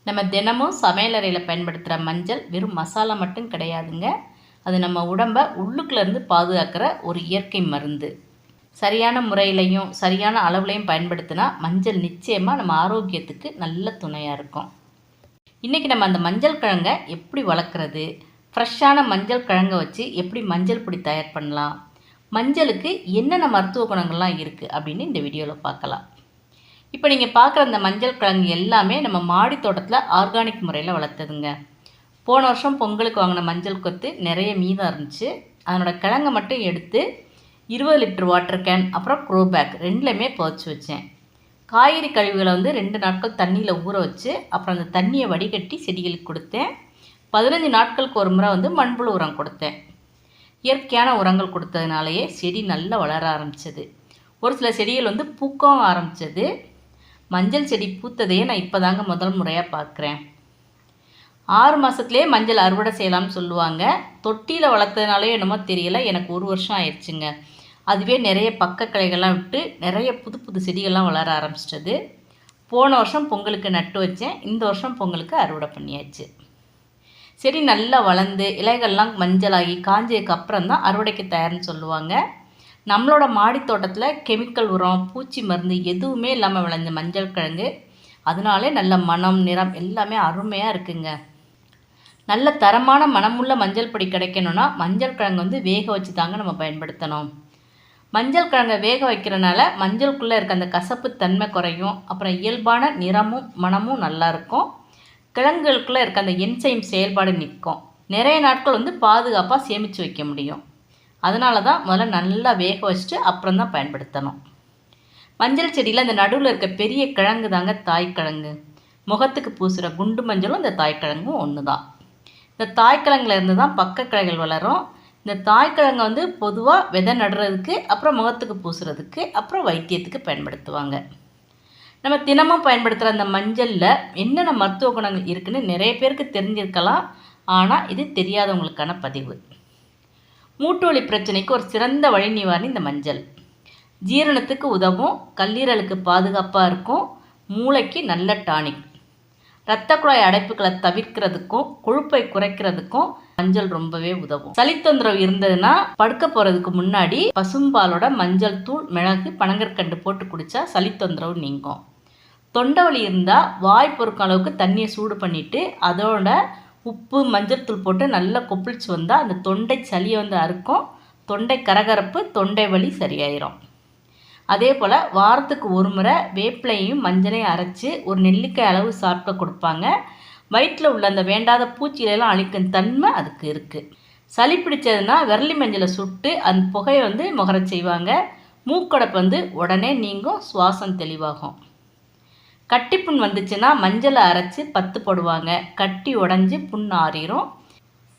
நம்ம தினமும் சமையலறையில் பயன்படுத்துகிற மஞ்சள் வெறும் மசாலா மட்டும் கிடையாதுங்க. அது நம்ம உடம்பை உள்ளுக்குள்ளேருந்து பாதுகாக்கிற ஒரு இயற்கை மருந்து. சரியான முறையிலையும் சரியான அளவுலையும் பயன்படுத்தினா மஞ்சள் நிச்சயமாக நம்ம ஆரோக்கியத்துக்கு நல்ல துணையாக இருக்கும். இன்றைக்கி நம்ம அந்த மஞ்சள் கிழங்கை எப்படி வளர்க்குறது, ஃப்ரெஷ்ஷான மஞ்சள் கிழங்கை வச்சு எப்படி மஞ்சள் பொடி தயார் பண்ணலாம், மஞ்சளுக்கு என்னென்ன மருத்துவ குணங்கள்லாம் இருக்குது அப்படின்னு இந்த வீடியோவில் பார்க்கலாம். இப்போ நீங்கள் பார்க்குற அந்த மஞ்சள் கிழங்கு எல்லாமே நம்ம மாடி தோட்டத்தில் ஆர்கானிக் முறையில் வளர்த்ததுங்க. போன வருஷம் பொங்கலுக்கு வாங்கின மஞ்சள் கொத்து நிறைய மீதம் இருந்துச்சு. அதனோட கிழங்கை மட்டும் எடுத்து 20 லிட்டர் வாட்டர் கேன் அப்புறம் க்ரோ பேக் ரெண்டுலேயுமே புதைச்சி வச்சேன். காய்கறி கழிவுகளை 2 நாட்கள் தண்ணியில் ஊற வச்சு அப்புறம் அந்த தண்ணியை வடிகட்டி செடிகளுக்கு கொடுத்தேன். 15 நாட்களுக்கு ஒரு முறை மண்புழு உரம் கொடுத்தேன். இயற்கையான உரங்கள் கொடுத்ததுனாலேயே செடி நல்லா வளர ஆரம்பித்தது. ஒரு சில செடிகள் பூக்கவும் ஆரம்பித்தது. மஞ்சள் செடி பூத்ததையே நான் இப்போ தாங்க முதல் முறையாக பார்க்குறேன். 6 மாதத்துலேயே மஞ்சள் அறுவடை செய்யலாம்னு சொல்லுவாங்க. தொட்டியில் வளர்த்ததுனாலே என்னமோ தெரியல, எனக்கு 1 வருஷம் ஆயிடுச்சுங்க. அதுவே நிறைய பக்க கிளைகள்லாம் விட்டு நிறைய புது புது செடிகள்லாம் வளர ஆரம்பிச்சிட்டது. போன வருஷம் பொங்கலுக்கு நட்டு வச்சேன். இந்த வருஷம் பொங்கலுக்கு அறுவடை பண்ணியாச்சு. செடி நல்லா வளர்ந்து இலைகள்லாம் மஞ்சளாகி காஞ்சதுக்கு அப்புறம் தான் அறுவடைக்கு தயார்னு சொல்லுவாங்க. நம்மளோட மாடி தோட்டத்தில் கெமிக்கல் உரம், பூச்சி மருந்து எதுவுமே இல்லாமல் விளைஞ்ச மஞ்சள் கிழங்கு. அதனாலே நல்ல மனம், நிறம் எல்லாமே அருமையாக இருக்குங்க. நல்ல தரமான மனமுள்ள மஞ்சள் பொடி கிடைக்கணும்னா மஞ்சள் கிழங்கு வேக வச்சு தாங்க நம்ம பயன்படுத்தணும். மஞ்சள் கிழங்கை வேக வைக்கிறனால மஞ்சளுக்குள்ளே இருக்க அந்த கசப்பு தன்மை குறையும். அப்புறம் இயல்பான நிறமும் மனமும் நல்லாயிருக்கும். கிழங்குகளுக்குள்ளே இருக்க அந்த என்சைம் செயல்பாடு நிற்கும். நிறைய நாட்கள் பாதுகாப்பாக சேமித்து வைக்க முடியும். அதனால தான் முதல்ல நல்லா வேக வச்சுட்டு அப்புறம் தான் பயன்படுத்தணும். மஞ்சள் செடியில் அந்த நடுவில் இருக்க பெரிய கிழங்கு தாங்க தாய்க்கிழங்கு. முகத்துக்கு பூசுகிற குண்டு மஞ்சளும் இந்த தாய்க்கிழங்கும் ஒன்று தான். இந்த தாய்க்கிழங்குல இருந்து தான் பக்க கிளைகள் வளரும். இந்த தாய்க்கிழங்கை பொதுவாக விதை நடுறதுக்கு, அப்புறம் முகத்துக்கு பூசுறதுக்கு, அப்புறம் வைத்தியத்துக்கு பயன்படுத்துவாங்க. நம்ம தினமும் பயன்படுத்துகிற அந்த மஞ்சளில் என்னென்ன மருத்துவ குணங்கள் இருக்குதுன்னு நிறைய பேருக்கு தெரிஞ்சிருக்கலாம். ஆனால் இது தெரியாதவங்களுக்கான பதிவு. மூட்டுவலி பிரச்சனைக்கு ஒரு சிறந்த வழி நிவாரணி இந்த மஞ்சள். ஜீரணத்துக்கு உதவும், கல்லீரலுக்கு பாதுகாப்பாக இருக்கும், மூளைக்கு நல்ல டானிக். இரத்த குழாய் அடைப்புகளை தவிர்க்கிறதுக்கும் கொழுப்பை குறைக்கிறதுக்கும் மஞ்சள் ரொம்பவே உதவும். சளி தொந்தரவு இருந்ததுன்னா படுக்க போகிறதுக்கு முன்னாடி பசும்பாலோட மஞ்சள் தூள், மிளகு, பனங்கற்கண்டு போட்டு குடித்தா சளி தொந்தரவு நீங்கும். தொண்டை வலி இருந்தால் வாய் பொறுக்கும் அளவுக்கு தண்ணியை சூடு பண்ணிவிட்டு அதோட உப்பு, மஞ்சள் தூள் போட்டு நல்லா கொப்பளிச்சு வந்தால் அந்த தொண்டை சளியை அறுக்கும். தொண்டை கரகரப்பு, தொண்டை வலி சரியாயிரும். அதே போல் வாரத்துக்கு ஒரு முறை வேப்பிலையும் மஞ்சளையும் அரைச்சி ஒரு நெல்லிக்காய் அளவு சாப்பிட கொடுப்பாங்க. வயிற்றில் உள்ள அந்த வேண்டாத பூச்சிகளெல்லாம் அழிக்கும் தன்மை அதுக்கு இருக்குது. சளி பிடிச்சதுன்னா விரலி மஞ்சளை சுட்டு அந்த புகையை முகர செய்வாங்க. மூக்கடைப்பு உடனே நீங்கும், சுவாசம் தெளிவாகும். கட்டிப்புண் வந்துச்சுன்னா மஞ்சளை அரைச்சி பத்து போடுவாங்க. கட்டி உடஞ்சி புண் ஆறிடும்.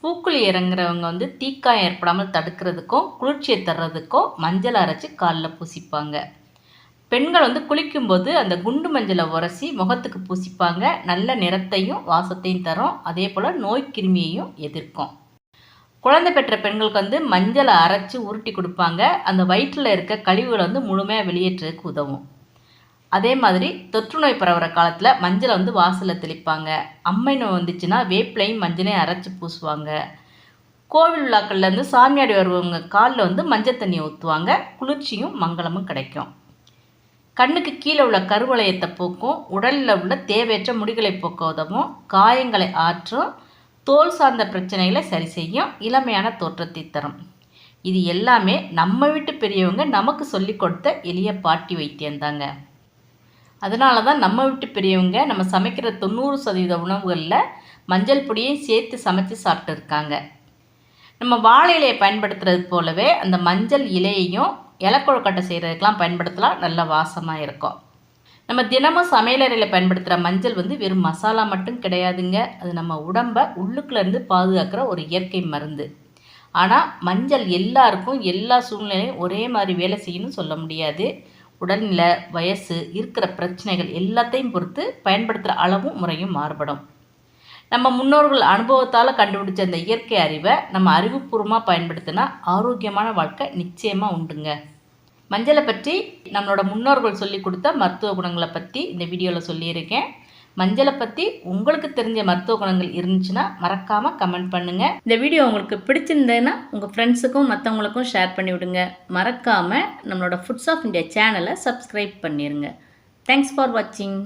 பூக்குழி இறங்குறவங்க தீக்காயம் ஏற்படாமல் தடுக்கிறதுக்கும் குளிர்ச்சியை தர்றதுக்கும் மஞ்சளை அரைச்சி காலில் பூசிப்பாங்க. பெண்கள் குளிக்கும்போது அந்த குண்டு மஞ்சளை உரசி முகத்துக்கு பூசிப்பாங்க. நல்ல நிறத்தையும் வாசத்தையும் தரும். அதே போல் நோய் கிருமியையும் எதிர்க்கும். குழந்தை பெற்ற பெண்களுக்கு மஞ்சளை அரைச்சி உருட்டி கொடுப்பாங்க. அந்த வயிற்றில் இருக்க கழிவுகளை முழுமையாக வெளியேற்றுறதுக்கு உதவும். அதே மாதிரி தொற்று நோய் பரவுற காலத்தில் மஞ்சளை வாசலில் தெளிப்பாங்க. அம்மை நோய் வந்துச்சுன்னா வேப்பிலையும் மஞ்சளையும் அரைச்சி பூசுவாங்க. கோவில் விழாக்கள்லேருந்து சாமியாடி வருவவங்க காலில் மஞ்சள் தண்ணியை ஊற்றுவாங்க. குளிர்ச்சியும் மங்களமும் கிடைக்கும். கண்ணுக்கு கீழே உள்ள கருவளையத்தை போக்கும், உடலில் உள்ள தேவையற்ற முடிகளை போக்க உதவும், காயங்களை ஆற்றும், தோல் சார்ந்த பிரச்சனைகளை சரி செய்யும், இளமையான தோற்றத்தை தரும். இது எல்லாமே நம்ம வீட்டு பெரியவங்க நமக்கு சொல்லி கொடுத்த எளிய பாட்டி வைத்தியம்தாங்க. அதனால தான் நம்ம வீட்டு பெரியவங்க நம்ம சமைக்கிற 90% உணவுகளில் மஞ்சள் பொடியையும் சேர்த்து சமைச்சு சாப்பிட்டு இருக்காங்க. நம்ம வாழை இலையை பயன்படுத்துறது போலவே அந்த மஞ்சள் இலையையும் இலக்கொழுக்கட்டை செய்கிறதுக்கெலாம் பயன்படுத்தலாம். நல்ல வாசமாக இருக்கும். நம்ம தினமும் சமையலறையில் பயன்படுத்துகிற மஞ்சள் வெறும் மசாலா மட்டும் கிடையாதுங்க. அது நம்ம உடம்பை உள்ளுக்குள்ளேருந்து பாதுகாக்கிற ஒரு இயற்கை மருந்து. ஆனால் மஞ்சள் எல்லாருக்கும் எல்லா சூழ்நிலையும் ஒரே மாதிரி வேலை செய்யணும்னு சொல்ல முடியாது. உடல்நிலை, வயசு, இருக்கிற பிரச்சனைகள் எல்லாத்தையும் பொறுத்து பயன்படுத்துகிற அளவும் முறையும் மாறுபடும். நம்ம முன்னோர்கள் அனுபவத்தால் கண்டுபிடிச்ச அந்த இயற்கை அறிவை நம்ம அறிவுபூர்வமாக பயன்படுத்தினா ஆரோக்கியமான வாழ்க்கை நிச்சயமாக உண்டுங்க. மஞ்சளை பற்றி நம்மளோட முன்னோர்கள் சொல்லி கொடுத்த மருத்துவ குணங்களை பற்றி இந்த வீடியோவில் சொல்லியிருக்கேன். மஞ்சளை பற்றி உங்களுக்கு தெரிஞ்ச மருத்துவ குணங்கள் இருந்துச்சுன்னா மறக்காமல் கமெண்ட் பண்ணுங்கள். இந்த வீடியோ உங்களுக்கு பிடிச்சிருந்ததுன்னா உங்கள் ஃப்ரெண்ட்ஸுக்கும் மற்றவங்களுக்கும் ஷேர் பண்ணி விடுங்க. மறக்காமல் நம்மளோட ஃபுட்ஸ் ஆஃப் இந்தியா சேனலை சப்ஸ்கிரைப் பண்ணிடுங்க. தேங்க்ஸ் ஃபார் வாட்சிங்.